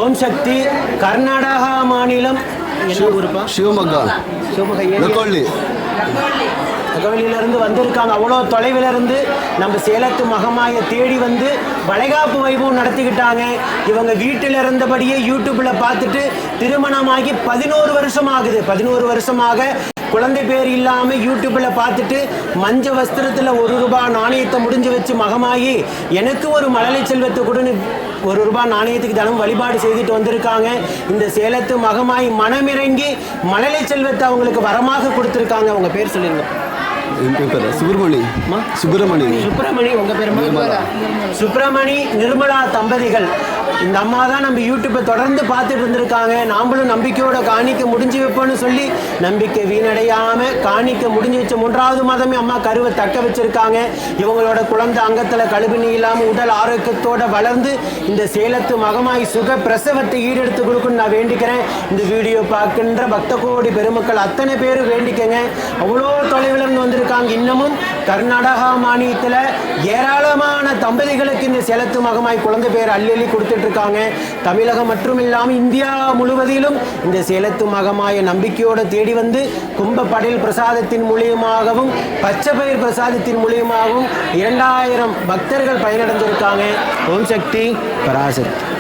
ஓம் சக்தி. கர்நாடகா மாநிலம் சிவமொகா அகவலியிலிருந்து வந்திருக்காங்க. அவ்வளோ தொலைவிலிருந்து நம்ம சேலத்து மகமாயை தேடி வந்து வளைகாப்பு வைபவம் நடத்திக்கிட்டாங்க. இவங்க வீட்டில் இருந்தபடியே யூடியூப்பில் பார்த்துட்டு திருமணமாகி 11 வருஷம் ஆகுது. 11 வருஷமாக குழந்தை பேர் இல்லாமல் யூடியூப்பில் பார்த்துட்டு மஞ்ச வஸ்திரத்தில் ₹1 நாணயத்தை முடிஞ்சு வச்சு மகமாயி எனக்கு ஒரு மழலை செல்வத்தை கொடுன்னு ₹1 நாணயத்துக்கு தினம் வழிபாடு செய்துட்டு வந்திருக்காங்க. இந்த சேலத்து மகமாயி மனமிறங்கி மழலை செல்வத்தை அவங்களுக்கு வரமாக கொடுத்துருக்காங்க. அவங்க பேர் சொல்லிருங்க. சுப்பிரமணி. உங்க பேர் சுப்பிரமணி நிர்மலா தம்பதிகள். இந்த அம்மா தான் நம்ம யூடியூப்பை தொடர்ந்து பார்த்துட்டு இருந்திருக்காங்க. நாமளும் நம்பிக்கையோட காணிக்க முடிஞ்சு வைப்போம்னு சொல்லி நம்பிக்கை வீணடையாம காணிக்க முடிஞ்சு வச்ச 3வது மாதமே அம்மா கருவை தக்க வச்சிருக்காங்க. இவங்களோட குழந்தை அங்கத்தில் கழுவினி இல்லாமல் உடல் ஆரோக்கியத்தோட வளர்ந்து இந்த சேலத்து மகமாய் சுக பிரசவத்தை ஈடெடுத்து கொடுக்கணும்னு நான் வேண்டிக்கிறேன். இந்த வீடியோ பார்க்கின்ற பக்த கோடி பெருமக்கள் அத்தனை பேரும் வேண்டிக்கங்க. அவ்வளோ தொலைவிலிருந்து வந்திருக்காங்க. இன்னமும் கர்நாடகா மாநிலத்தில் ஏராளமான தம்பதிகளுக்கு இந்த சேலத்து மகமாய் குழந்தை பேர் அள்ளி கொடுத்துட்டு இருக்காங்க. தமிழகம் மற்றும் இல்லாமல் இந்தியா முழுவதிலும் இந்த சேலத்து மகமாய நம்பிக்கையோடு தேடி வந்து கும்ப படையல் பிரசாதத்தின் மூலியமாகவும் பச்சை பயிர் பிரசாதத்தின் மூலியமாகவும் 2000 பக்தர்கள் பயனடைஞ்சிருக்காங்க. ஓம் சக்தி பராசக்தி.